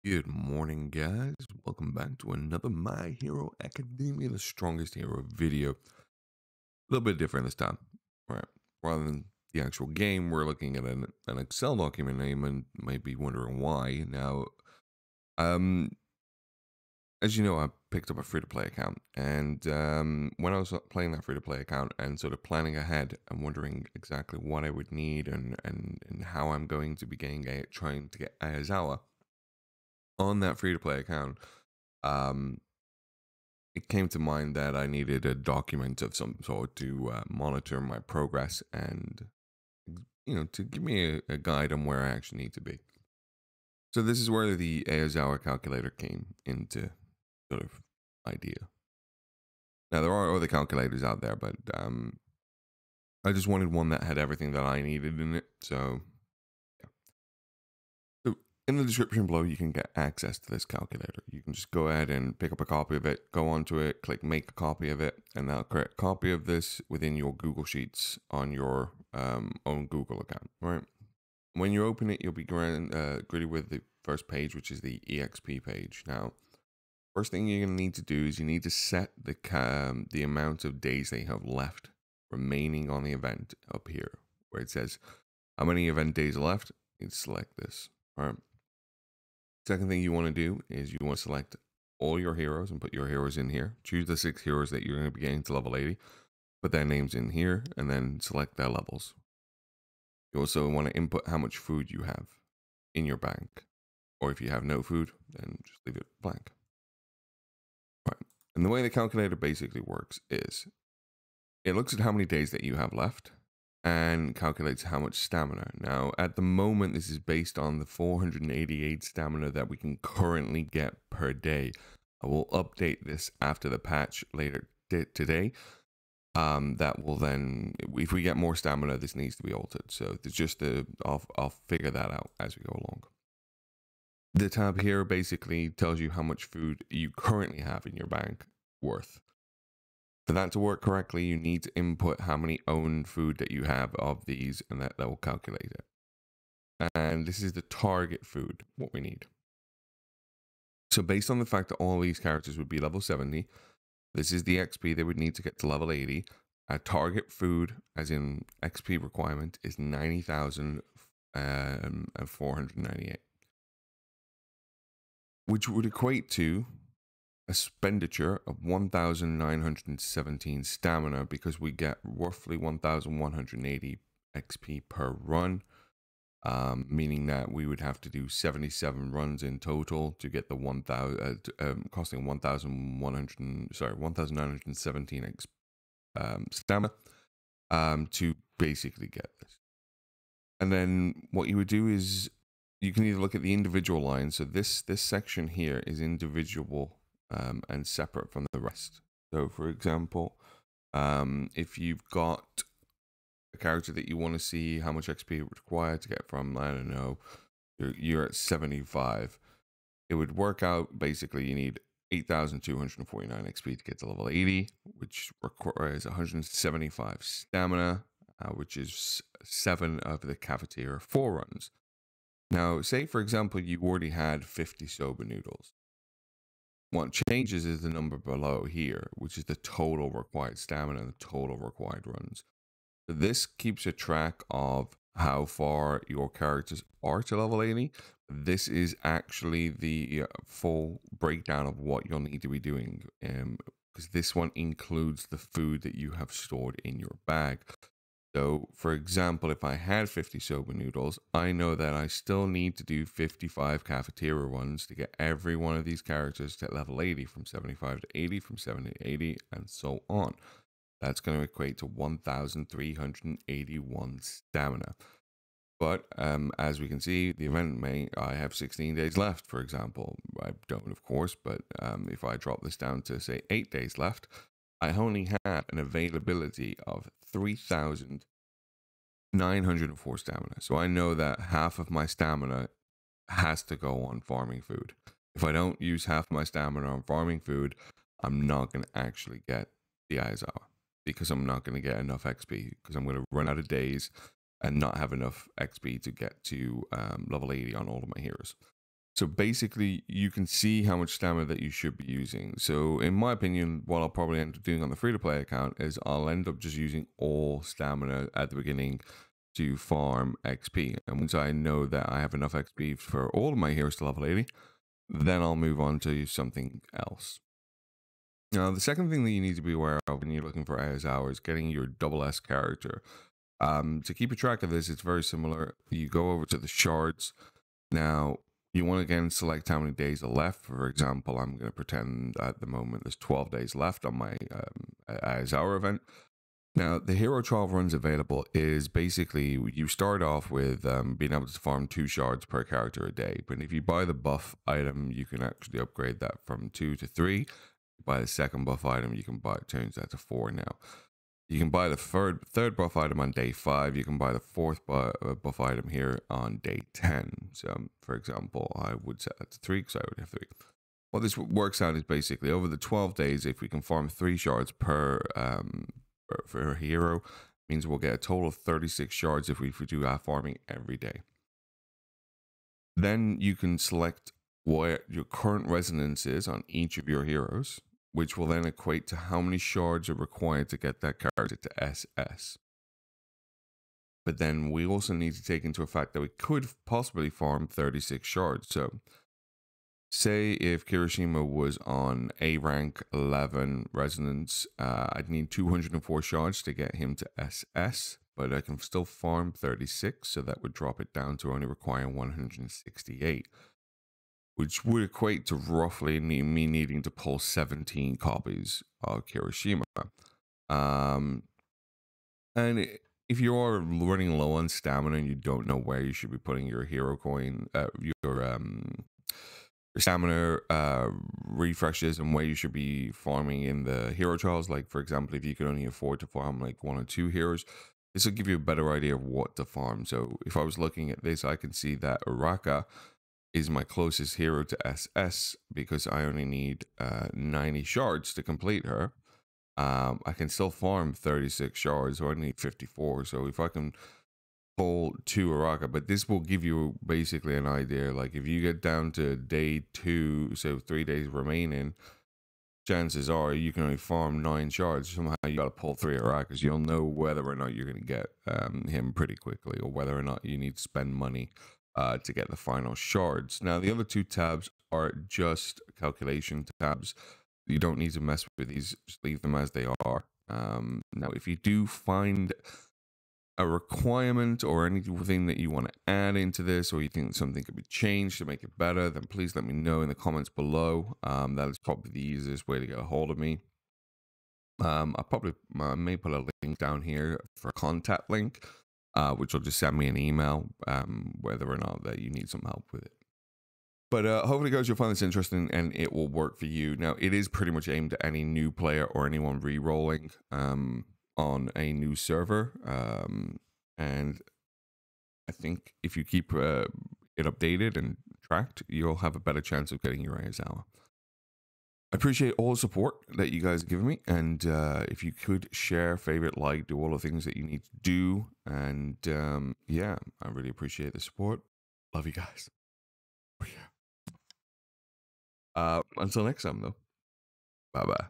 Good morning, guys. Welcome back to another My Hero Academia, the strongest hero video. A little bit different this time, right? Rather than the actual game, we're looking at an Excel document name and might be wondering why. Now, um, as you know, I picked up a free-to-play account, and when I was playing that free-to-play account and sort of planning ahead and wondering exactly what I would need and how I'm going to be trying to get Aizawa on that free-to-play account. Um, it came to mind that I needed a document of some sort to monitor my progress and, to give me a guide on where I actually need to be. So this is where the Aizawa calculator came into sort of idea. Now there are other calculators out there, but I just wanted one that had everything that I needed in it. So So in the description below, you can get access to this calculator. You can just go ahead and pick up a copy of it, go onto it, click make a copy of it, and that'll create a copy of this within your Google Sheets on your own Google account, right? When you open it, you'll be greeted with the first page, which is the EXP page. Now, first thing you're going to need to do is you need to set the amount of days they have left remaining on the event up here, where it says how many event days are left. You select this, all right? Second thing you want to do is you want to select all your heroes and put your heroes in here. Choose the 6 heroes that you're going to be getting to level 80. Put their names in here and then select their levels. You also want to input how much food you have in your bank. Or if you have no food, then just leave it blank. Right. And the way the calculator basically works is it looks at how many days that you have left and calculates how much stamina. Now, at the moment, this is based on the 488 stamina that we can currently get per day. I will update this after the patch later today. That will then, if we get more stamina, this needs to be altered. So it's just I'll figure that out as we go along. The tab here basically tells you how much food you currently have in your bank worth. For that to work correctly, you need to input how many owned food that you have of these, and that will calculate it. And this is the target food, what we need. So based on the fact that all these characters would be level 70, this is the XP they would need to get to level 80. Our target food, as in XP requirement, is 90,498, which would equate to expenditure of 1,917 stamina, because we get roughly 1,180 XP per run, meaning that we would have to do 77 runs in total to get the 1,000, costing 1,917 stamina to basically get this. And then what you would do is you can either look at the individual lines. So this section here is individual and separate from the rest. So for example, if you've got a character that you want to see how much XP it would require to get from, I don't know, you're at 75, it would work out basically you need 8,249 XP to get to level 80, which requires 175 stamina, which is 7 of the cafeteria 4 runs. Now, say for example you already had 50 soba noodles. What changes is the number below here, which is the total required stamina and the total required runs. So this keeps a track of how far your characters are to level 80. This is actually the full breakdown of what you'll need to be doing, because this one includes the food that you have stored in your bag. So, for example, if I had 50 soba noodles, I know that I still need to do 55 cafeteria runs to get every one of these characters to level 80, from 75 to 80, from 70 to 80, and so on. That's going to equate to 1,381 stamina. But as we can see, the event I have 16 days left, for example. I don't, of course, but if I drop this down to, say, 8 days left, I only have an availability of 3,904 stamina. So I know that half of my stamina has to go on farming food. If I don't use half my stamina on farming food, I'm not going to actually get the Aizawa, because I'm not going to get enough XP, because I'm going to run out of days and not have enough XP to get to level 80 on all of my heroes. So basically, you can see how much stamina that you should be using. So in my opinion, what I'll probably end up doing on the free-to-play account is I'll end up just using all stamina at the beginning to farm XP. And once I know that I have enough XP for all of my heroes to level 80, then I'll move on to something else. Now, the second thing that you need to be aware of when you're looking for Aizawa is getting your double S character. To keep a track of this, it's very similar. You go over to the shards. Now, you want to again select how many days are left. For example, I'm going to pretend at the moment there's 12 days left on my Aizawa event. Now, the hero trial runs available is basically you start off with being able to farm 2 shards per character a day. But if you buy the buff item, you can actually upgrade that from 2 to 3. Buy the second buff item, you can buy it, turns that to 4 now. You can buy the third buff item on day 5. You can buy the fourth buff item here on day 10. So, for example, I would set that to 3 because I would have 3. What this works out is basically over the 12 days, if we can farm 3 shards per for a hero, means we'll get a total of 36 shards if we do our farming every day. Then you can select what your current resonance is on each of your heroes, which will then equate to how many shards are required to get that character to SS. But then we also need to take into effect that we could possibly farm 36 shards. So say if Kirishima was on A rank 11 resonance, I'd need 204 shards to get him to SS, but I can still farm 36, so that would drop it down to only requiring 168. Which would equate to roughly me needing to pull 17 copies of Kirishima. And if you are running low on stamina and you don't know where you should be putting your hero coin, your stamina refreshes and where you should be farming in the hero trials, like for example, if you can only afford to farm like 1 or 2 heroes, this will give you a better idea of what to farm. So if I was looking at this, I can see that Uraka is my closest hero to SS because I only need 90 shards to complete her. I can still farm 36 shards, so I need 54. So if I can pull 2 Uraka, but this will give you basically an idea. Like if you get down to day 2, so 3 days remaining, chances are you can only farm 9 shards. Somehow you got to pull 3 Urakas. You'll know whether or not you're going to get him pretty quickly, or whether or not you need to spend money to get the final shards. Now, the other 2 tabs are just calculation tabs. You don't need to mess with these, just leave them as they are. Now, if you do find a requirement or anything that you want to add into this, or you think something could be changed to make it better, then please let me know in the comments below. That is probably the easiest way to get a hold of me. I may put a link down here for a contact link, which will just send me an email, whether or not that you need some help with it. But hopefully, guys, you'll find this interesting and it will work for you. Now, it is pretty much aimed at any new player or anyone re-rolling on a new server. And I think if you keep it updated and tracked, you'll have a better chance of getting your Aizawa. I appreciate all the support that you guys have given me, and if you could share, favorite, like, do all the things that you need to do, and yeah, I really appreciate the support. Love you guys. Oh, yeah. Until next time, though. Bye bye.